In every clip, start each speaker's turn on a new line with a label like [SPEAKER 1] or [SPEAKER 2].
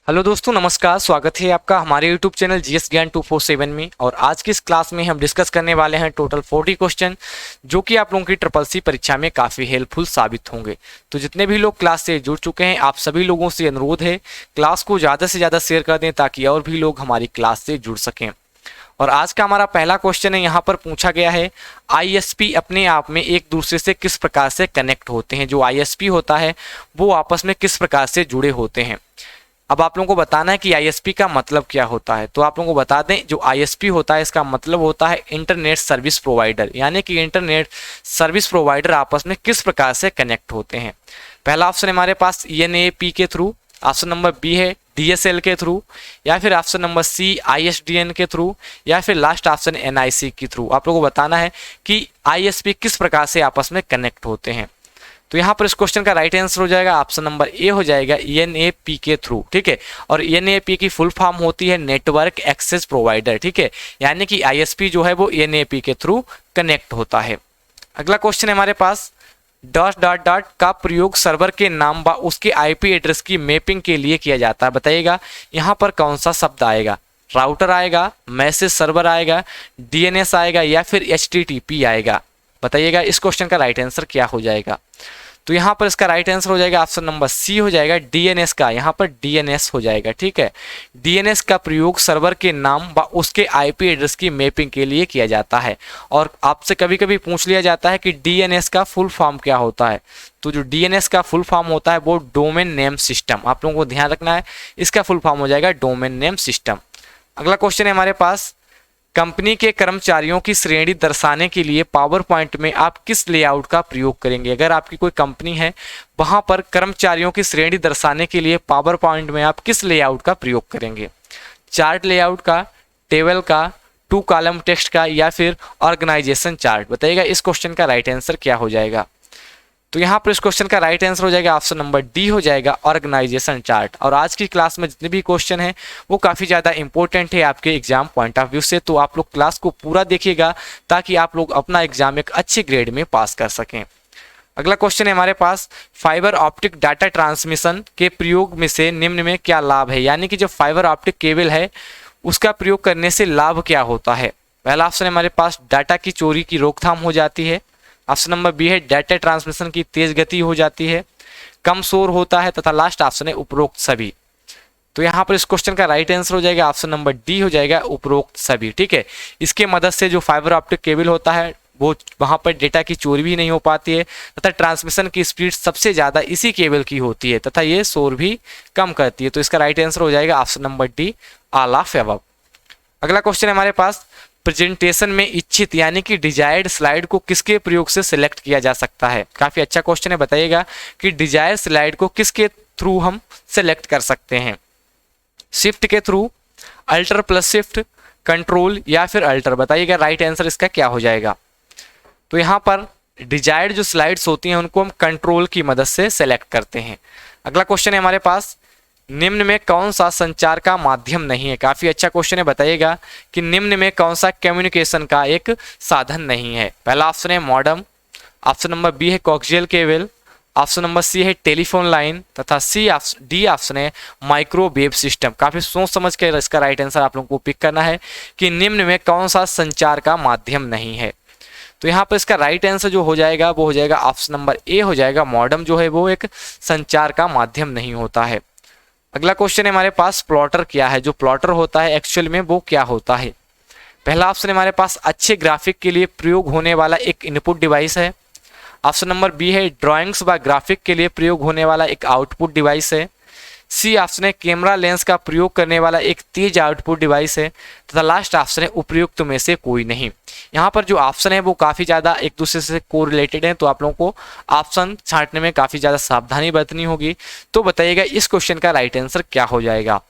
[SPEAKER 1] Hello दोस्तों, नमस्कार। स्वागत है आपका हमारे यूट्यूब चैनल जीएस ज्ञान 247 में। और आज की इस क्लास में हम डिस्कस करने वाले हैं टोटल 40 क्वेश्चन जो कि आप लोगों की ट्रिपल सी परीक्षा में काफ़ी हेल्पफुल साबित होंगे। तो जितने भी लोग क्लास से जुड़ चुके हैं, आप सभी लोगों से अनुरोध है क्लास को ज़्यादा से ज़्यादा शेयर कर दें ताकि और भी लोग हमारी क्लास से जुड़ सकें। और आज का हमारा पहला क्वेश्चन है, यहाँ पर पूछा गया है आईएसपी अपने आप में एक दूसरे से किस प्रकार से कनेक्ट होते हैं। जो आईएसपी होता है वो आपस में किस प्रकार से जुड़े होते हैं। अब आप लोगों को बताना है कि आईएसपी का मतलब क्या होता है। तो आप लोगों को बता दें, जो आईएसपी होता है इसका मतलब होता है इंटरनेट सर्विस प्रोवाइडर, यानी कि इंटरनेट सर्विस प्रोवाइडर आपस में किस प्रकार से कनेक्ट होते हैं। पहला ऑप्शन हमारे पास ईएनएपी के थ्रू, ऑप्शन नंबर बी है डीएसएल के थ्रू, या फिर ऑप्शन नंबर सी आईएसडीएन के थ्रू, या फिर लास्ट ऑप्शन एनआईसी के थ्रू। आप लोगों को बताना है कि आईएसपी किस प्रकार से आपस में कनेक्ट होते हैं। तो यहाँ पर इस क्वेश्चन का राइट आंसर हो जाएगा ऑप्शन नंबर ए हो जाएगा ईएनएपी के थ्रू। ठीक है, और ईएनएपी की फुल फॉर्म होती है नेटवर्क एक्सेस प्रोवाइडर। ठीक है, यानी कि आईएसपी जो है वो ईएनएपी के थ्रू कनेक्ट होता है। अगला क्वेश्चन है हमारे पास, डॉट डॉट डॉट का प्रयोग सर्वर के नाम व उसके आईपी एड्रेस की मैपिंग के लिए किया जाता है। बताइएगा यहाँ पर कौन सा शब्द आएगा। राउटर आएगा, मैसेज सर्वर आएगा, डीएनएस आएगा, या फिर एचटीटीपी आएगा। बताइएगा इस क्वेश्चन का राइट आंसर क्या हो जाएगा। तो यहाँ पर इसका राइट आंसर हो जाएगा ऑप्शन नंबर सी हो जाएगा डीएनएस का। यहाँ पर डीएनएस हो जाएगा। ठीक है, डीएनएस का प्रयोग सर्वर के नाम व उसके आईपी एड्रेस की मैपिंग के लिए किया जाता है। और आपसे कभी कभी पूछ लिया जाता है कि डीएनएस का फुल फॉर्म क्या होता है। तो जो डीएनएस का फुल फॉर्म होता है वो डोमेन नेम सिस्टम। आप लोगों को ध्यान रखना है, इसका फुल फॉर्म हो जाएगा डोमेन नेम सिस्टम। अगला क्वेश्चन है हमारे पास, कंपनी के कर्मचारियों की श्रेणी दर्शाने के लिए पावर पॉइंट में आप किस लेआउट का प्रयोग करेंगे। अगर आपकी कोई कंपनी है, वहां पर कर्मचारियों की श्रेणी दर्शाने के लिए पावर पॉइंट में आप किस लेआउट का प्रयोग करेंगे। चार्ट लेआउट का, टेबल का, 2 कॉलम टेक्स्ट का, या फिर ऑर्गेनाइजेशन चार्ट। बताइएगा इस क्वेश्चन का राइट आंसर क्या हो जाएगा। तो यहाँ पर इस क्वेश्चन का राइट आंसर हो जाएगा ऑप्शन नंबर डी हो जाएगा ऑर्गेनाइजेशन चार्ट। और आज की क्लास में जितने भी क्वेश्चन हैं वो काफ़ी ज़्यादा इंपॉर्टेंट है आपके एग्जाम पॉइंट ऑफ व्यू से। तो आप लोग क्लास को पूरा देखिएगा ताकि आप लोग अपना एग्जाम एक अच्छे ग्रेड में पास कर सकें। अगला क्वेश्चन है हमारे पास, फाइबर ऑप्टिक डाटा ट्रांसमिशन के प्रयोग में से निम्न में क्या लाभ है। यानी कि जो फाइबर ऑप्टिक केबल है उसका प्रयोग करने से लाभ क्या होता है। पहला ऑप्शन है हमारे पास, डाटा की चोरी की रोकथाम हो जाती है। ऑप्शन नंबर बी है डाटा ट्रांसमिशन की तेज गति हो जाती है, कम शोर होता है, तथा लास्ट ऑप्शन है उपरोक्त सभी। तो यहाँ पर इस क्वेश्चन का राइट आंसर हो जाएगा ऑप्शन नंबर डी हो जाएगा उपरोक्त सभी। ठीक है, इसके मदद से जो फाइबर ऑप्टिक केबल होता है वो वहाँ पर डेटा की चोरी भी नहीं हो पाती है, तथा ट्रांसमिशन की स्पीड सबसे ज़्यादा इसी केबल की होती है, तथा ये शोर भी कम करती है। तो इसका राइट आंसर हो जाएगा option number D all of above. अगला क्वेश्चन है हमारे पास, प्रेजेंटेशन में इच्छित यानी कि डिजायर्ड स्लाइड को किसके प्रयोग से सिलेक्ट किया जा सकता है। काफी अच्छा क्वेश्चन है। बताइएगा कि डिजायर्ड स्लाइड को किसके थ्रू हम सिलेक्ट कर सकते हैं। शिफ्ट के through, alter plus shift, control, या फिर अल्टर। बताइएगा राइट आंसर इसका क्या हो जाएगा। तो यहाँ पर डिजायर्ड जो स्लाइड्स होती हैं उनको हम कंट्रोल की मदद से सिलेक्ट करते हैं। अगला क्वेश्चन है हमारे पास, निम्न में कौन सा संचार का माध्यम नहीं है। काफी अच्छा क्वेश्चन है। बताइएगा कि निम्न में कौन सा कम्युनिकेशन का एक साधन नहीं है। पहला ऑप्शन है मॉडेम, ऑप्शन नंबर बी है कोक्सियल केबल, ऑप्शन नंबर सी है टेलीफोन लाइन, तथा डी ऑप्शन है माइक्रोवेव सिस्टम। काफी सोच समझ कर इसका राइट आंसर आप लोगों को पिक करना है कि निम्न में कौन सा संचार का माध्यम नहीं है। तो यहाँ पर इसका राइट आंसर जो हो जाएगा वो हो जाएगा ऑप्शन नंबर ए हो जाएगा, मॉडेम जो है वो एक संचार का माध्यम नहीं होता है। अगला क्वेश्चन है हमारे पास, प्लॉटर क्या है। जो प्लॉटर होता है एक्चुअल में वो क्या होता है। पहला ऑप्शन है हमारे पास, अच्छे ग्राफिक के लिए प्रयोग होने वाला एक इनपुट डिवाइस है। ऑप्शन नंबर बी है ड्राइंग्स व ग्राफिक के लिए प्रयोग होने वाला एक आउटपुट डिवाइस है। सी ऑप्शन है कैमरा लेंस का प्रयोग करने वाला एक तेज आउटपुट डिवाइस है, तथा लास्ट ऑप्शन है उपयुक्त में से कोई नहीं। यहाँ पर जो ऑप्शन है वो काफ़ी ज़्यादा एक दूसरे से कोरिलेटेड है, तो आप लोगों को ऑप्शन छांटने में काफ़ी ज़्यादा सावधानी बरतनी होगी। तो बताइएगा इस क्वेश्चन का राइट आंसर क्या हो जाएगा।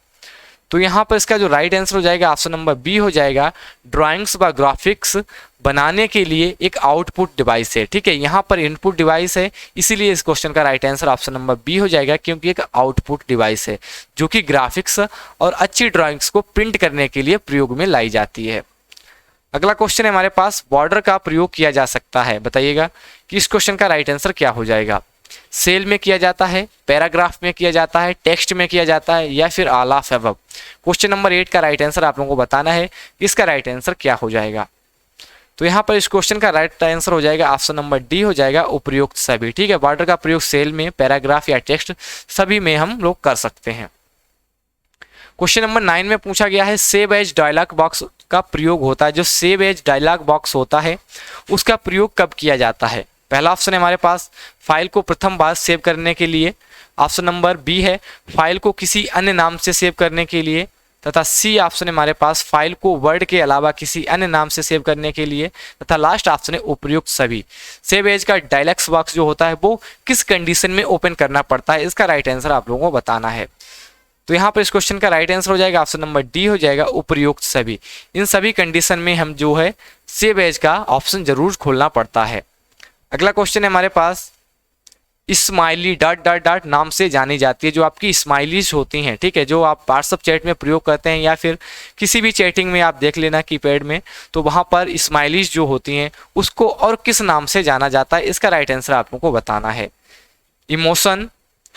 [SPEAKER 1] तो यहाँ पर इसका जो राइट आंसर हो जाएगा ऑप्शन नंबर बी हो जाएगा, ड्राइंग्स व ग्राफिक्स बनाने के लिए एक आउटपुट डिवाइस है। ठीक है, यहाँ पर इनपुट डिवाइस है, इसीलिए इस क्वेश्चन का right answer option number B हो जाएगा, क्योंकि एक आउटपुट डिवाइस है जो कि ग्राफिक्स और अच्छी ड्राइंग्स को प्रिंट करने के लिए प्रयोग में लाई जाती है। अगला क्वेश्चन है हमारे पास, बॉर्डर का प्रयोग किया जा सकता है। बताइएगा कि इस क्वेश्चन का राइट आंसर क्या हो जाएगा। सेल में किया जाता है, पैराग्राफ में किया जाता है, टेक्स्ट में किया जाता है, या फिर all of above. Question number 8 का राइट आंसर आप लोगों को बताना है, इसका राइट आंसर क्या हो जाएगा। तो यहाँ पर इस क्वेश्चन का राइट आंसर हो जाएगा ऑप्शन नंबर डी हो जाएगा, उपयुक्त सभी। ठीक है, बॉर्डर का प्रयोग सेल में, पैराग्राफ या टेक्स्ट सभी में हम लोग कर सकते हैं। क्वेश्चन नंबर 9 में पूछा गया है सेव एज डायलॉग बॉक्स का प्रयोग होता है। जो सेव एज डायलॉग बॉक्स होता है उसका प्रयोग कब किया जाता है। पहला ऑप्शन है हमारे पास फाइल को प्रथम बार सेव करने के लिए, ऑप्शन नंबर बी है फाइल को किसी अन्य नाम से सेव करने के लिए, तथा सी ऑप्शन है हमारे पास फाइल को वर्ड के अलावा किसी अन्य नाम से सेव करने के लिए, तथा लास्ट ऑप्शन है उपयुक्त सभी। सेव एज का डायलॉग बॉक्स जो होता है वो किस कंडीशन में ओपन करना पड़ता है, इसका राइट आंसर आप लोगों को बताना है। तो यहाँ पर इस क्वेश्चन का राइट आंसर हो जाएगा ऑप्शन नंबर डी हो जाएगा, उपयुक्त सभी। इन सभी कंडीशन में हम जो है सेव एज का ऑप्शन जरूर खोलना पड़ता है। अगला क्वेश्चन है हमारे पास स्माइली डॉट डॉट डॉट नाम से जानी जाती है। जो आपकी स्माइलीज होती हैं, ठीक है, जो आप व्हाट्सअप चैट में प्रयोग करते हैं या फिर किसी भी चैटिंग में आप देख लेना कीपैड में, तो वहाँ पर स्माइलीज जो होती हैं उसको और किस नाम से जाना जाता है, इसका राइट आंसर आप लोगों को बताना है। इमोशन,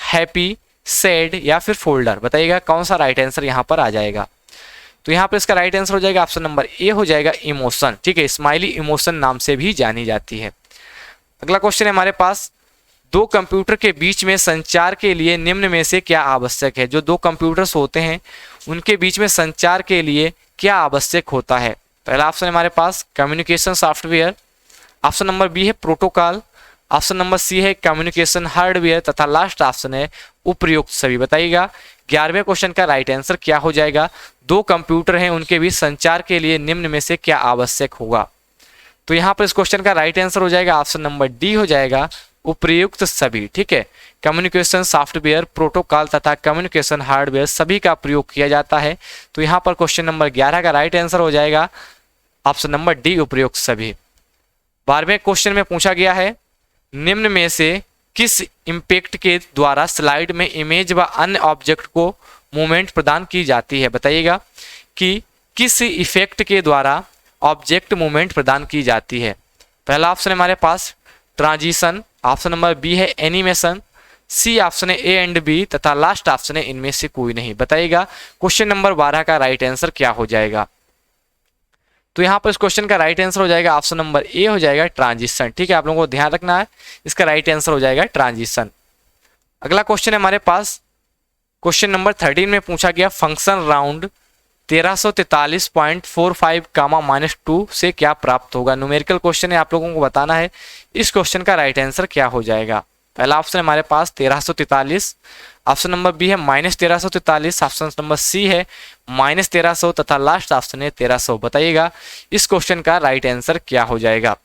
[SPEAKER 1] हैप्पी, सैड या फिर फोल्डर, बताइएगा कौन सा राइट आंसर यहाँ पर आ जाएगा। तो यहाँ पर इसका राइट आंसर हो जाएगा ऑप्शन नंबर ए हो जाएगा, इमोशन। ठीक है, स्माइली इमोशन नाम से भी जानी जाती है। अगला क्वेश्चन है हमारे पास दो कंप्यूटर के बीच में संचार के लिए निम्न में से क्या आवश्यक है। जो दो कंप्यूटर्स होते हैं उनके बीच में संचार के लिए क्या आवश्यक होता है। पहला ऑप्शन है हमारे पास communication software, option number B है प्रोटोकॉल, ऑप्शन नंबर सी है कम्युनिकेशन हार्डवेयर, तथा लास्ट ऑप्शन है उपयुक्त सभी। बताइएगा 11वें क्वेश्चन का राइट आंसर क्या हो जाएगा। दो कंप्यूटर हैं उनके बीच संचार के लिए निम्न में से क्या आवश्यक होगा। तो यहाँ पर इस क्वेश्चन का राइट आंसर हो जाएगा ऑप्शन नंबर डी हो जाएगा, उपयुक्त सभी। ठीक है, कम्युनिकेशन सॉफ्टवेयर, प्रोटोकॉल तथा कम्युनिकेशन हार्डवेयर सभी का प्रयोग किया जाता है। तो यहाँ पर क्वेश्चन नंबर 11 का राइट आंसर हो जाएगा ऑप्शन नंबर डी, उपयुक्त सभी। 12वें क्वेश्चन में पूछा गया है निम्न में से किस इम्पैक्ट के द्वारा स्लाइड में इमेज व अन्य ऑब्जेक्ट को मूवमेंट प्रदान की जाती है। बताइएगा कि किस इफेक्ट के द्वारा ऑब्जेक्ट मूवमेंट प्रदान की जाती है। पहला ऑप्शन है हमारे पास ट्रांजिशन, ऑप्शन नंबर बी है एनिमेशन, सी ऑप्शन है ए एंड बी, तथा लास्ट ऑप्शन है इनमें से कोई नहीं। बताइएगा क्वेश्चन नंबर 12 का राइट आंसर क्या हो जाएगा। तो यहाँ पर इस क्वेश्चन का राइट आंसर हो जाएगा ऑप्शन नंबर ए हो जाएगा, ट्रांजिशन। ठीक है, आप लोगों को ध्यान रखना है, इसका राइट आंसर हो जाएगा ट्रांजिशन। अगला क्वेश्चन है हमारे पास क्वेश्चन नंबर 13 में पूछा गया फंक्शन राउंड 1343.45 कामा -2 से क्या प्राप्त होगा। न्यूमेरिकल क्वेश्चन है, आप लोगों को बताना है इस क्वेश्चन का राइट आंसर क्या हो जाएगा। पहला ऑप्शन है हमारे पास 1343, ऑप्शन नंबर बी है -1343, ऑप्शन नंबर सी है -1300, तथा लास्ट ऑप्शन है 1300। बताइएगा इस क्वेश्चन का राइट आंसर क्या हो जाएगा।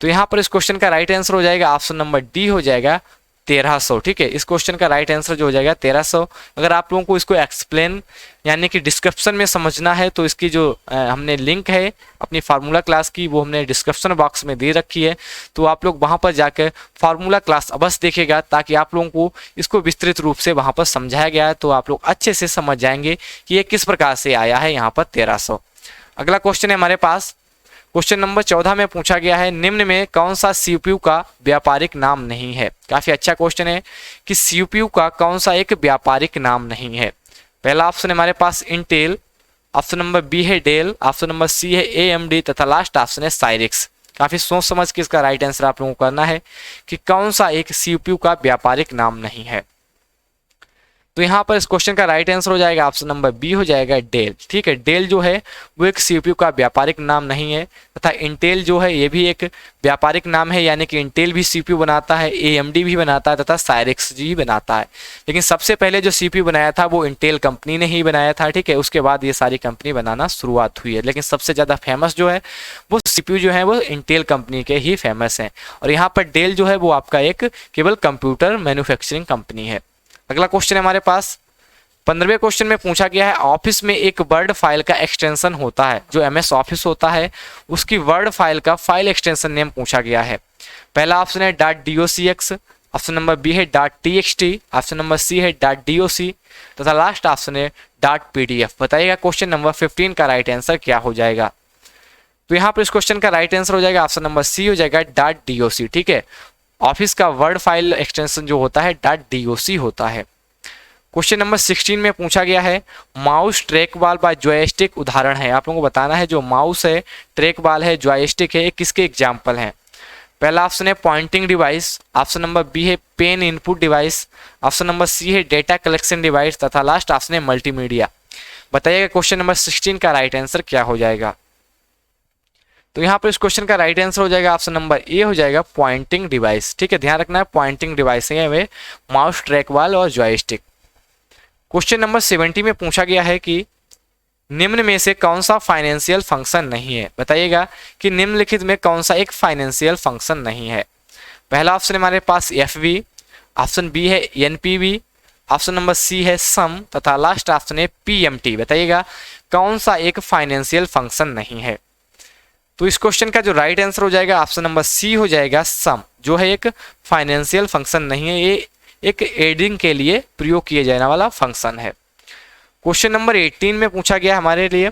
[SPEAKER 1] तो यहाँ पर इस क्वेश्चन का राइट आंसर हो जाएगा ऑप्शन नंबर डी हो जाएगा 1300। ठीक है, इस क्वेश्चन का राइट आंसर जो हो जाएगा 1300। अगर आप लोगों को इसको एक्सप्लेन यानी कि डिस्क्रिप्शन में समझना है तो इसकी जो हमने लिंक है अपनी फार्मूला क्लास की वो हमने डिस्क्रिप्शन बॉक्स में दे रखी है, तो आप लोग वहां पर जाकर फार्मूला क्लास अवश्य देखेगा ताकि आप लोगों को इसको विस्तृत रूप से वहां पर समझाया गया है, तो आप लोग अच्छे से समझ जाएंगे कि ये किस प्रकार से आया है यहाँ पर 1300। अगला क्वेश्चन है हमारे पास क्वेश्चन नंबर 14 में पूछा गया है निम्न में कौन सा सीपीयू का व्यापारिक नाम नहीं है। काफी अच्छा क्वेश्चन है कि सीपीयू का कौन सा एक व्यापारिक नाम नहीं है। पहला ऑप्शन है हमारे पास इंटेल, ऑप्शन नंबर बी है डेल, ऑप्शन नंबर सी है एएमडी, तथा लास्ट ऑप्शन है साइरिक्स। काफी सोच समझ के इसका राइट आंसर आप लोगों को करना है कि कौन सा एक सीपीयू का व्यापारिक नाम नहीं है। तो यहाँ पर इस क्वेश्चन का राइट आंसर हो जाएगा ऑप्शन नंबर बी हो जाएगा डेल। ठीक है, डेल जो है वो एक सीपीयू का व्यापारिक नाम नहीं है, तथा इंटेल जो है ये भी एक व्यापारिक नाम है, यानी कि इंटेल भी सीपीयू बनाता है, एएमडी भी बनाता है, तथा साइरिक्स भी बनाता है। लेकिन सबसे पहले जो सीपीयू बनाया था वो इंटेल कंपनी ने ही बनाया था। ठीक है, उसके बाद ये सारी कंपनी बनाना शुरुआत हुई है, लेकिन सबसे ज़्यादा फेमस जो है वो सीपीयू जो है वो इंटेल कंपनी के ही फेमस हैं। और यहाँ पर डेल जो है वो आपका एक केवल कंप्यूटर मैन्युफैक्चरिंग कंपनी है। अगला क्वेश्चन है हमारे पास 15वें क्वेश्चन में पूछा गया है ऑफिस में एक वर्ड फाइल का एक्सटेंशन होता है। जो एमएस ऑफिस होता है उसकी वर्ड फाइल का फाइल एक्सटेंशन नेम पूछा गया है। पहला ऑप्शन है .docx, ऑप्शन नंबर बी है .txt, ऑप्शन नंबर सी है .doc, तथा लास्ट ऑप्शन है .pdf। बताइएगा क्वेश्चन नंबर 15 का राइट आंसर क्या हो जाएगा। तो यहाँ पर इस क्वेश्चन का राइट आंसर हो जाएगा ऑप्शन नंबर सी हो जाएगा .doc। ठीक है, ऑफिस का वर्ड फाइल एक्सटेंशन जो होता है .doc होता है। क्वेश्चन नंबर 16 में पूछा गया है माउस ट्रैक बॉल व जॉयस्टिक उदाहरण है। आप लोगों को बताना है जो माउस है, ट्रैक बॉल है, जॉयस्टिक है, ये किसके एग्जाम्पल हैं। पहला ऑप्शन है pointing device, option number B है pen input device, option number C है डेटा कलेक्शन डिवाइस तथा लास्ट ऑप्शन है मल्टीमीडिया। बताइएगा क्वेश्चन नंबर 16 का राइट आंसर क्या हो जाएगा। तो यहाँ पर इस क्वेश्चन का राइट आंसर हो जाएगा ऑप्शन नंबर ए हो जाएगा पॉइंटिंग डिवाइस। ठीक है, ध्यान रखना है पॉइंटिंग डिवाइस है वे माउस, ट्रैक बॉल और जॉयस्टिक। क्वेश्चन नंबर 70 में पूछा गया है कि निम्न में से कौन सा फाइनेंशियल फंक्शन नहीं है। बताइएगा कि निम्नलिखित में कौन सा एक फाइनेंशियल फंक्शन नहीं है। पहला ऑप्शन हमारे पास एफवी, ऑप्शन बी है एनपीवी, ऑप्शन नंबर सी है सम तथा लास्ट ऑप्शन है पीएमटी। बताइएगा कौन सा एक फाइनेंशियल फंक्शन नहीं है। तो इस क्वेश्चन का जो राइट आंसर हो जाएगा ऑप्शन नंबर सी हो जाएगा सम, जो है एक फाइनेंशियल फंक्शन नहीं है, ये एक एडिंग के लिए प्रयोग किए जाने वाला फंक्शन है। क्वेश्चन नंबर 18 में पूछा गया हमारे लिए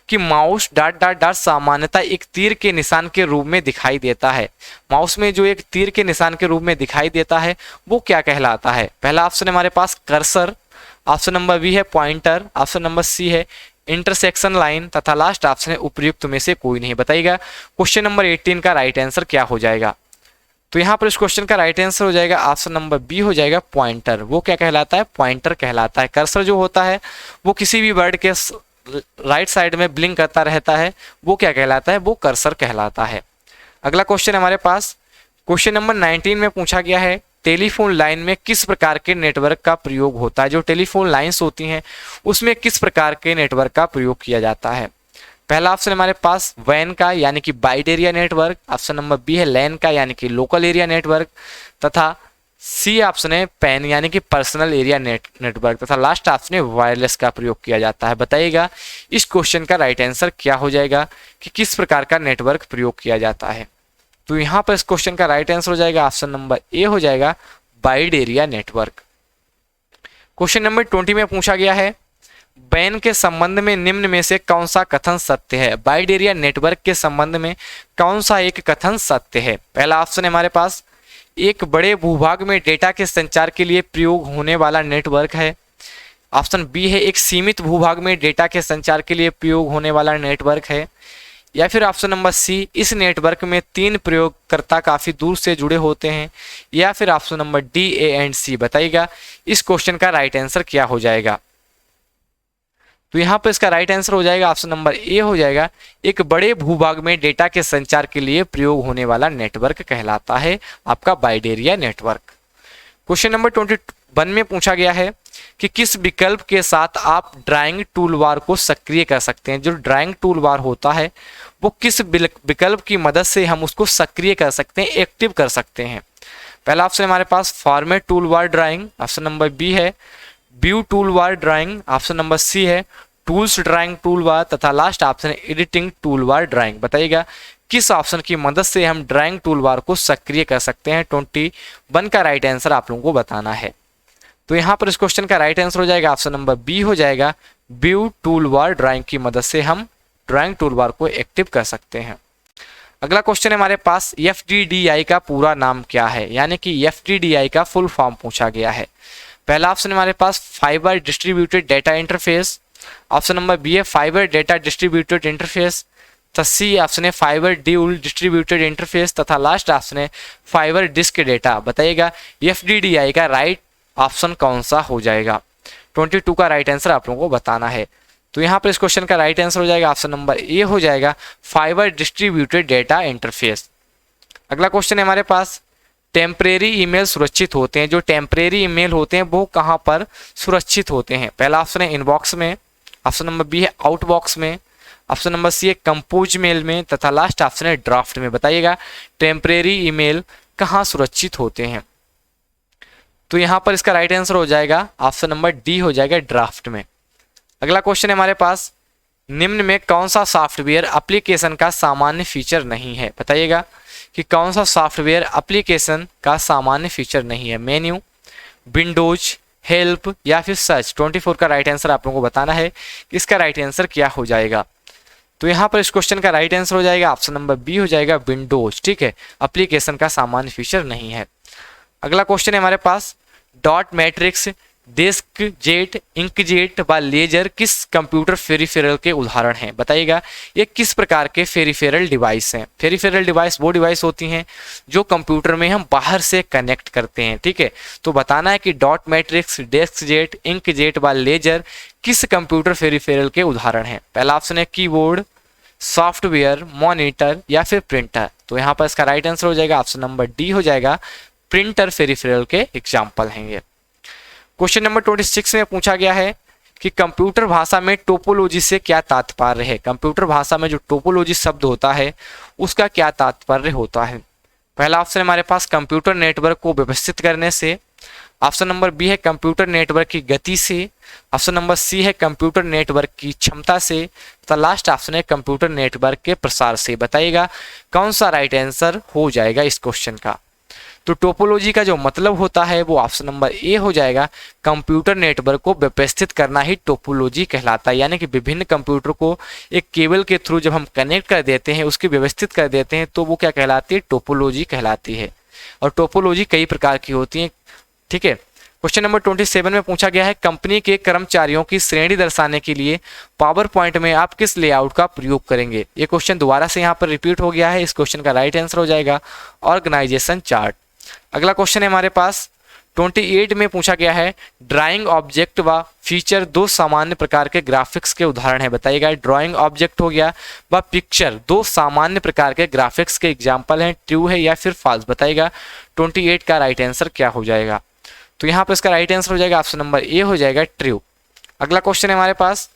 [SPEAKER 1] कि माउस डॉट डॉट डॉट सामान्यतः एक तीर के निशान के रूप में दिखाई देता है। माउस में जो एक तीर के निशान के रूप में दिखाई देता है वो क्या कहलाता है। पहला ऑप्शन हमारे पास कर्सर, ऑप्शन नंबर बी है पॉइंटर, ऑप्शन नंबर सी है इंटरसेक्शन लाइन तथा लास्ट ऑप्शन है उपयुक्त में से कोई नहीं। बताइएगा क्वेश्चन नंबर 18 का राइट आंसर क्या हो जाएगा। तो यहाँ पर इस क्वेश्चन का राइट आंसर हो जाएगा ऑप्शन नंबर बी हो जाएगा पॉइंटर। वो क्या कहलाता है, पॉइंटर कहलाता है। कर्सर जो होता है वो किसी भी वर्ड के राइट साइड में ब्लिंक करता रहता है, वो क्या कहलाता है, वो कर्सर कहलाता है। अगला क्वेश्चन हमारे पास क्वेश्चन नंबर 19 में पूछा गया है टेलीफोन लाइन में किस प्रकार के नेटवर्क का प्रयोग होता है। जो टेलीफोन लाइन्स होती हैं उसमें किस प्रकार के नेटवर्क का प्रयोग किया जाता है। पहला ऑप्शन हमारे पास वैन का यानी कि wide area network, option number B है लैन का यानी कि लोकल एरिया नेटवर्क तथा सी ऑप्शन है पैन यानी कि पर्सनल एरिया नेटवर्क तथा लास्ट ऑप्शन है वायरलेस का प्रयोग किया जाता है। बताइएगा इस क्वेश्चन का राइट आंसर क्या हो जाएगा कि किस प्रकार का नेटवर्क प्रयोग किया जाता है। तो यहाँ पर इस क्वेश्चन का राइट आंसर हो जाएगा ऑप्शन नंबर ए हो जाएगा wide area network. Question number 20 में पूछा गया है वैन के संबंध में निम्न में से कौन सा कथन सत्य है। वाइड एरिया नेटवर्क के संबंध में कौन सा एक कथन सत्य है। पहला ऑप्शन है हमारे पास एक बड़े भूभाग में डेटा के संचार के लिए प्रयोग होने वाला नेटवर्क है। ऑप्शन बी है एक सीमित भूभाग में डेटा के संचार के लिए प्रयोग होने वाला नेटवर्क है। या फिर ऑप्शन नंबर सी इस नेटवर्क में 3 प्रयोगकर्ता काफी दूर से जुड़े होते हैं। या फिर option number D A and C. बताइएगा इस क्वेश्चन का राइट आंसर क्या हो जाएगा। तो यहाँ पर इसका राइट आंसर हो जाएगा ऑप्शन नंबर ए हो जाएगा एक बड़े भूभाग में डेटा के संचार के लिए प्रयोग होने वाला नेटवर्क कहलाता है आपका wide area network. Question number 21 में पूछा गया है कि किस विकल्प के साथ आप ड्राइंग टूल बार को सक्रिय कर सकते हैं। जो ड्राइंग टूल बार होता है वो किस विकल्प की मदद से हम उसको सक्रिय कर सकते हैं, एक्टिव कर सकते हैं। पहला ऑप्शन हमारे पास format tool bar drawing, option number B है view tool bar drawing, option number C है टूल्स ड्राइंग टूल बार तथा लास्ट ऑप्शन है एडिटिंग टूल बार ड्राइंग। बताइएगा किस ऑप्शन की मदद से हम ड्राइंग टूल बार को सक्रिय कर सकते हैं। 21 का राइट आंसर आप लोगों को बताना है। तो यहाँ पर इस क्वेश्चन का राइट आंसर हो जाएगा ऑप्शन नंबर बी हो जाएगा व्यू टूल बार ड्राइंग की मदद से हम ड्राइंग टूल बार को एक्टिव कर सकते हैं। अगला क्वेश्चन है हमारे पास FDDI का पूरा नाम क्या है, यानी कि FDDI का फुल फॉर्म पूछा गया है। पहला ऑप्शन हमारे पास fibre distributed data interface, option number B है fibre data distributed interface, C option है फाइबर ड्यूल डिस्ट्रीब्यूटेड इंटरफेस तथा लास्ट ऑप्शन है फाइबर डिस्क डेटा। बताइएगा FDDI का राइट ऑप्शन कौन सा हो जाएगा। 22 का राइट आंसर आप लोगों को बताना है। तो यहाँ पर इस क्वेश्चन का राइट आंसर हो जाएगा ऑप्शन नंबर ए हो जाएगा फाइबर डिस्ट्रीब्यूटेड डेटा इंटरफेस। अगला क्वेश्चन है हमारे पास टेम्परेरी ईमेल सुरक्षित होते हैं। जो टेम्परेरी ईमेल होते हैं वो कहाँ पर सुरक्षित होते हैं। पहला ऑप्शन है इनबॉक्स में, ऑप्शन नंबर बी है आउटबॉक्स में, ऑप्शन नंबर सी है कंपोज मेल में तथा लास्ट ऑप्शन है ड्राफ्ट में। बताइएगा टेम्परेरी ईमेल कहाँ सुरक्षित होते हैं। तो यहाँ पर इसका राइट आंसर हो जाएगा ऑप्शन नंबर डी हो जाएगा ड्राफ्ट में। अगला क्वेश्चन है हमारे पास निम्न में कौन सा सॉफ्टवेयर एप्लीकेशन का सामान्य फीचर नहीं है। बताइएगा कि कौन सा सॉफ्टवेयर एप्लीकेशन का सामान्य फीचर नहीं है। मेन्यू, विंडोज, हेल्प या फिर सर्च। 24 का राइट आंसर आप लोगों को बताना है कि इसका राइट आंसर क्या हो जाएगा। तो यहाँ पर इस क्वेश्चन का राइट आंसर हो जाएगा ऑप्शन नंबर बी हो जाएगा विंडोज, ठीक है, एप्लीकेशन का सामान्य फीचर नहीं है। अगला क्वेश्चन है हमारे पास, dot matrix, disc jet, inkjet व लेजर किस कंप्यूटर फेरिफेरल के उदाहरण हैं? बताइएगा ये किस प्रकार के फेरिफेरल डिवाइस हैं। फेरिफेरल डिवाइस वो डिवाइस होती हैं जो कंप्यूटर में हम बाहर से कनेक्ट करते हैं, ठीक है। तो बताना है कि dot matrix, disc jet, inkjet व लेजर किस कंप्यूटर फेरिफेरल के उदाहरण हैं। पहला ऑप्शन है कीबोर्ड, सॉफ्टवेयर, मॉनिटर या फिर प्रिंटर। तो यहाँ पर इसका राइट आंसर हो जाएगा ऑप्शन नंबर डी हो जाएगा, प्रिंटर फेरिफेरल के एग्जाम्पल हैं ये। क्वेश्चन नंबर 26 में पूछा गया है कि कंप्यूटर भाषा में टोपोलॉजी से क्या तात्पर्य है। कंप्यूटर भाषा में जो टोपोलॉजी शब्द होता है उसका क्या तात्पर्य होता है। पहला ऑप्शन हमारे पास कंप्यूटर नेटवर्क को व्यवस्थित करने से, ऑप्शन नंबर बी है कंप्यूटर नेटवर्क की गति से, ऑप्शन नंबर सी है कंप्यूटर नेटवर्क की क्षमता से, तो लास्ट ऑप्शन है कंप्यूटर नेटवर्क के प्रसार से। बताइएगा कौन सा राइट आंसर हो जाएगा इस क्वेश्चन का। तो टोपोलॉजी का जो मतलब होता है वो ऑप्शन नंबर ए हो जाएगा, कंप्यूटर नेटवर्क को व्यवस्थित करना ही टोपोलॉजी कहलाता है। यानी कि विभिन्न कंप्यूटर को एक केबल के थ्रू जब हम कनेक्ट कर देते हैं, उसकी व्यवस्थित कर देते हैं, तो वो क्या कहलाती है, टोपोलॉजी कहलाती है। और टोपोलॉजी कई प्रकार की होती है, ठीक है। क्वेश्चन नंबर 27 में पूछा गया है, कंपनी के कर्मचारियों की श्रेणी दर्शाने के लिए पावर पॉइंट में आप किस लेआउट का प्रयोग करेंगे। ये क्वेश्चन दोबारा से यहाँ पर रिपीट हो गया है। इस क्वेश्चन का राइट आंसर हो जाएगा ऑर्गेनाइजेशन चार्ट। अगला क्वेश्चन है हमारे पास 28 में पूछा गया है, ड्राइंग ऑब्जेक्ट व फीचर दो सामान्य प्रकार के ग्राफिक्स के उदाहरण है। बताइएगा ड्राइंग ऑब्जेक्ट हो गया व पिक्चर दो सामान्य प्रकार के ग्राफिक्स के एग्जाम्पल हैं, ट्रू है या फिर फॉल्स। बताइएगा 28 का राइट आंसर क्या हो जाएगा। तो यहाँ पर इसका राइट आंसर हो जाएगा ऑप्शन नंबर ए हो जाएगा, ट्रू। अगला क्वेश्चन है हमारे पास,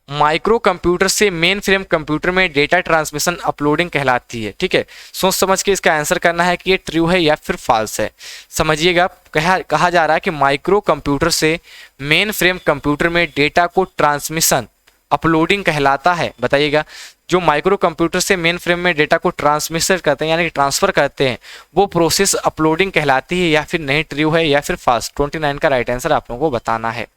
[SPEAKER 1] माइक्रो कंप्यूटर से मेन फ्रेम कंप्यूटर में डेटा ट्रांसमिशन अपलोडिंग कहलाती है, ठीक है। सोच समझ के इसका आंसर करना है कि ये ट्रू है या फिर फॉल्स है। समझिएगा कहा जा रहा है कि माइक्रो कंप्यूटर से मेन फ्रेम कंप्यूटर में डेटा को ट्रांसमिशन अपलोडिंग कहलाता है। बताइएगा जो माइक्रो कंप्यूटर से मेन फ्रेम में डेटा को ट्रांसमिशन करते हैं यानी कि ट्रांसफर करते हैं, वो प्रोसेस अपलोडिंग कहलाती है या फिर नहीं, ट्रू है या फिर फॉल्स। 29 का राइट आंसर आप लोगों को बताना है।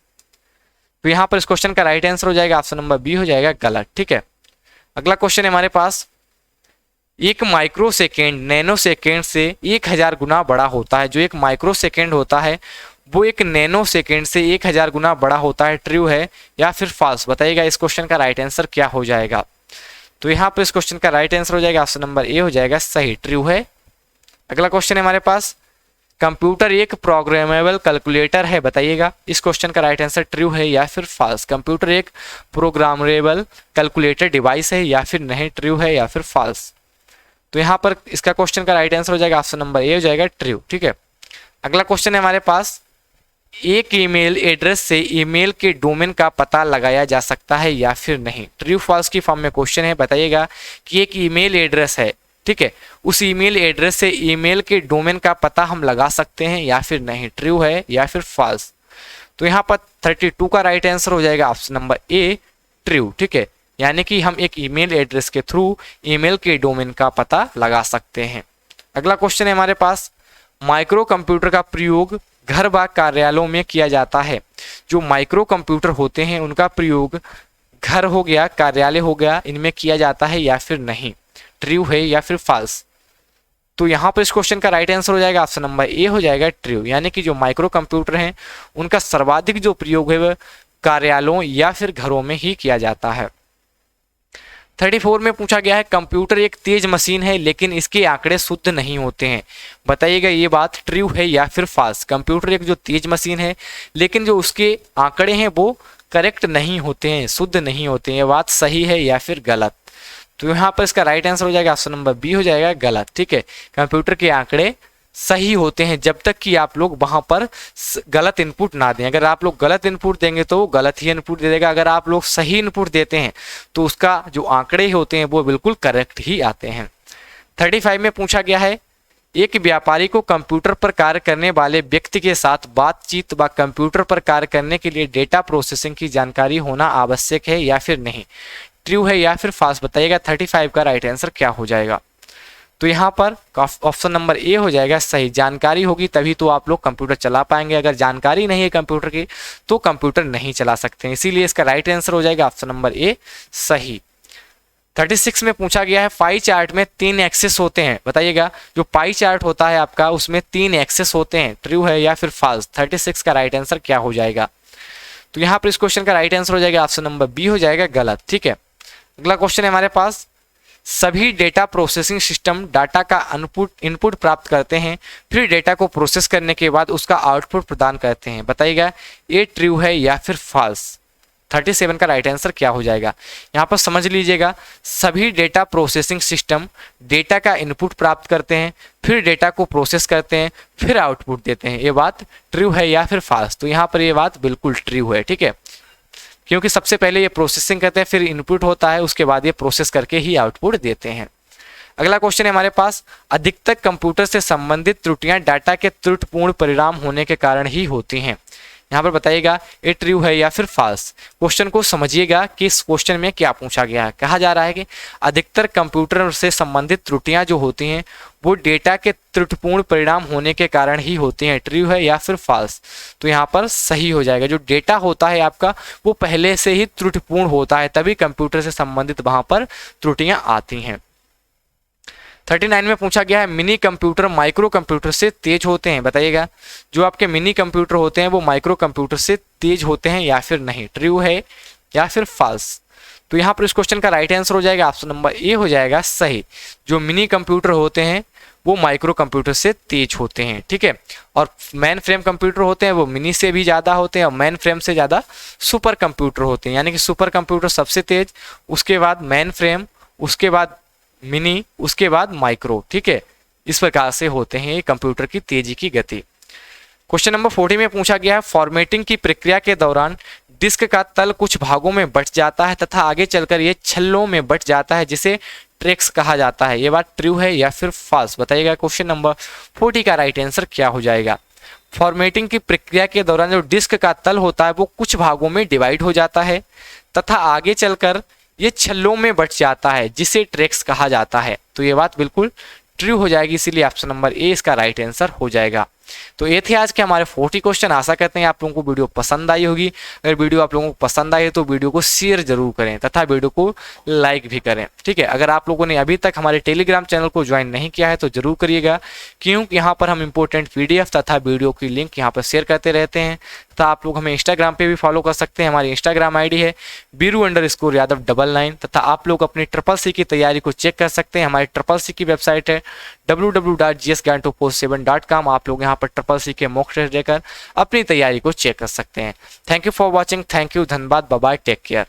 [SPEAKER 1] तो यहाँ पर इस क्वेश्चन का राइट आंसर हो जाएगा ऑप्शन नंबर बी हो जाएगा, गलत, ठीक है। अगला क्वेश्चन है हमारे पास, एक माइक्रो सेकेंड नैनो सेकेंड से 1000 गुना बड़ा होता है। जो एक माइक्रो सेकेंड होता है वो एक नैनो सेकेंड से 1000 गुना बड़ा होता है, ट्रू है या फिर फॉल्स। बताइएगा इस क्वेश्चन का राइट आंसर क्या हो जाएगा। तो यहाँ पर इस क्वेश्चन का राइट आंसर हो जाएगा ऑप्शन नंबर ए हो जाएगा, सही, ट्रू है। अगला क्वेश्चन है हमारे पास, कंप्यूटर एक प्रोग्रामेबल कैलकुलेटर है। बताइएगा इस क्वेश्चन का राइट आंसर ट्रू है या फिर फॉल्स। कंप्यूटर एक प्रोग्रामेबल कैलकुलेटर डिवाइस है या फिर नहीं, ट्रू है या फिर फॉल्स। तो यहाँ पर इसका क्वेश्चन का राइट आंसर हो जाएगा ऑप्शन नंबर ए हो जाएगा, ट्रू, ठीक है। अगला क्वेश्चन है हमारे पास, एक ईमेल एड्रेस से ईमेल के डोमेन का पता लगाया जा सकता है या फिर नहीं। ट्रू फॉल्स की फॉर्म में क्वेश्चन है। बताइएगा कि एक ईमेल एड्रेस है, ठीक है, उस ईमेल एड्रेस से ईमेल के डोमेन का पता हम लगा सकते हैं या फिर नहीं, ट्रू है या फिर फॉल्स। तो यहाँ पर 32 का राइट आंसर हो जाएगा ऑप्शन नंबर ए, ट्रू, ठीक है। यानी कि हम एक ईमेल एड्रेस के थ्रू ईमेल के डोमेन का पता लगा सकते हैं। अगला क्वेश्चन है हमारे पास, माइक्रो कंप्यूटर का प्रयोग घर व कार्यालयों में किया जाता है। जो माइक्रो कंप्यूटर होते हैं उनका प्रयोग घर हो गया, कार्यालय हो गया, इनमें किया जाता है या फिर नहीं, ट्रू है या फिर फॉल्स। तो यहाँ पर इस क्वेश्चन का राइट आंसर हो जाएगा ऑप्शन नंबर ए हो जाएगा, ट्रू। यानी कि जो माइक्रो कंप्यूटर हैं उनका सर्वाधिक जो प्रयोग है वह कार्यालयों या फिर घरों में ही किया जाता है। 34 में पूछा गया है, कंप्यूटर एक तेज मशीन है लेकिन इसके आंकड़े शुद्ध नहीं होते हैं। बताइएगा ये बात ट्रू है या फिर फॉल्स। कंप्यूटर एक जो तेज मशीन है लेकिन जो उसके आंकड़े हैं वो करेक्ट नहीं होते हैं, शुद्ध नहीं होते हैं, ये बात सही है या फिर गलत। तो यहाँ पर इसका राइट आंसर हो जाएगा ऑप्शन नंबर बी हो जाएगा, गलत, ठीक है। कंप्यूटर के आंकड़े सही होते हैं जब तक कि आप लोग वहां पर गलत इनपुट ना दें। अगर आप लोग गलत इनपुट देंगे तो वो गलत ही इनपुट दे देगा। अगर आप लोग सही इनपुट देते हैं तो उसका जो आंकड़े होते हैं वो बिल्कुल करेक्ट ही आते हैं। 35 में पूछा गया है, एक व्यापारी को कंप्यूटर पर कार्य करने वाले व्यक्ति के साथ बातचीत व कंप्यूटर पर कार्य करने के लिए डेटा प्रोसेसिंग की जानकारी होना आवश्यक है या फिर नहीं, ट्रू है या फिर फॉल्स। बताइएगा 35 का राइट आंसर क्या हो जाएगा। तो यहाँ पर ऑप्शन नंबर ए हो जाएगा, सही। जानकारी होगी तभी तो आप लोग कंप्यूटर चला पाएंगे। अगर जानकारी नहीं है कंप्यूटर की तो कंप्यूटर नहीं चला सकते हैं। इसीलिए इसका राइट आंसर हो जाएगा ऑप्शन नंबर ए, सही। 36 में पूछा गया है पाई चार्ट में 3 एक्सेस होते हैं, बताइएगा जो पाई चार्ट होता है आपका उसमें 3 एक्सेस होते हैं, ट्रू है या फिर फॉल्स। 36 का राइट आंसर क्या हो जाएगा? तो यहाँ पर इस क्वेश्चन का राइट आंसर हो जाएगा ऑप्शन नंबर बी हो जाएगा गलत। ठीक है, अगला क्वेश्चन है हमारे पास, सभी डेटा प्रोसेसिंग सिस्टम डाटा का इनपुट प्राप्त करते हैं, फिर डेटा को प्रोसेस करने के बाद उसका आउटपुट प्रदान करते हैं, बताइएगा ये ट्रू है या फिर फॉल्स। 37 का राइट आंसर क्या हो जाएगा? यहाँ पर समझ लीजिएगा, सभी डेटा प्रोसेसिंग सिस्टम डेटा का इनपुट प्राप्त करते हैं, फिर डेटा को प्रोसेस करते हैं, फिर आउटपुट देते हैं, ये बात ट्रू है या फिर फॉल्स? तो यहाँ पर ये बात बिल्कुल ट्रू है। ठीक है, क्योंकि सबसे पहले ये प्रोसेसिंग करते हैं, फिर इनपुट होता है, उसके बाद ये प्रोसेस करके ही आउटपुट देते हैं। अगला क्वेश्चन है हमारे पास, अधिकतर कंप्यूटर से संबंधित त्रुटियां डाटा के त्रुटिपूर्ण परिणाम होने के कारण ही होती हैं, यहाँ पर बताइएगा ये ट्रू है या फिर फॉल्स। क्वेश्चन को समझिएगा कि इस क्वेश्चन में क्या पूछा गया है। कहा जा रहा है कि अधिकतर कंप्यूटर से संबंधित त्रुटियां जो होती हैं वो डेटा के त्रुटिपूर्ण परिणाम होने के कारण ही होती हैं, ट्रू है या फिर फॉल्स? तो यहाँ पर सही हो जाएगा, जो डेटा होता है आपका वो पहले से ही त्रुटिपूर्ण होता है, तभी कंप्यूटर से संबंधित वहां पर त्रुटियां आती हैं। 39 में पूछा गया है, मिनी कंप्यूटर माइक्रो कंप्यूटर से तेज होते हैं, बताइएगा जो आपके मिनी कंप्यूटर होते हैं वो माइक्रो कंप्यूटर से तेज होते हैं या फिर नहीं, ट्रू है या फिर फॉल्स? तो यहाँ पर इस क्वेश्चन का राइट आंसर हो जाएगा ऑप्शन नंबर ए हो जाएगा सही, जो मिनी कंप्यूटर होते हैं वो माइक्रो कंप्यूटर से तेज होते हैं। ठीक है, और मेन फ्रेम कंप्यूटर होते हैं वो मिनी से भी ज़्यादा होते हैं और मेन फ्रेम से ज़्यादा सुपर कंप्यूटर होते हैं, यानी कि सुपर कंप्यूटर सबसे तेज, उसके बाद मेन फ्रेम, उसके बाद मिनी, उसके बाद माइक्रो। ठीक है, इस प्रकार से होते हैं ये कंप्यूटर की तेजी की गति। क्वेश्चन नंबर 40 में पूछा गया है, फॉर्मेटिंग की प्रक्रिया के दौरान डिस्क का तल कुछ भागों में बंट जाता है तथा आगे चलकर ये छल्लों में बंट जाता है जिसे ट्रैक्स कहा जाता है, ये बात ट्रू है या फिर फॉल्स? बताइएगा क्वेश्चन नंबर 40 का राइट आंसर क्या हो जाएगा? फॉर्मेटिंग की प्रक्रिया के दौरान जो डिस्क का तल होता है वो कुछ भागों में डिवाइड हो जाता है तथा आगे चलकर ये छल्लों में बंट जाता है जिसे ट्रैक्स कहा जाता है, तो ये बात बिल्कुल ट्रू हो जाएगी, इसीलिए ऑप्शन नंबर ए इसका राइट आंसर हो जाएगा। तो ये थे आज के हमारे 40 क्वेश्चन। आशा करते हैं आप लोगों को वीडियो पसंद आई होगी। अगर वीडियो आप लोगों को पसंद आई है तो वीडियो को शेयर जरूर करें तथा वीडियो को लाइक भी करें। ठीक है, अगर आप लोगों ने अभी तक हमारे टेलीग्राम चैनल को ज्वाइन नहीं किया है तो जरूर करिएगा, क्योंकि यहाँ पर हम इंपॉर्टेंट PDF तथा वीडियो की लिंक यहाँ पर शेयर करते रहते हैं। तथा आप लोग हमें इंस्टाग्राम पे भी फॉलो कर सकते हैं, हमारी इंस्टाग्राम ID है biru_yadav99 तथा आप लोग अपनी CCC की तैयारी को चेक कर सकते हैं। हमारी CCC की वेबसाइट है www.gsgan247.com। आप लोग यहाँ पर CCC के मॉक टेस्ट देकर अपनी तैयारी को चेक कर सकते हैं। Thank you for watching, thank you, धन्यवाद, बाय बाय, टेक केयर।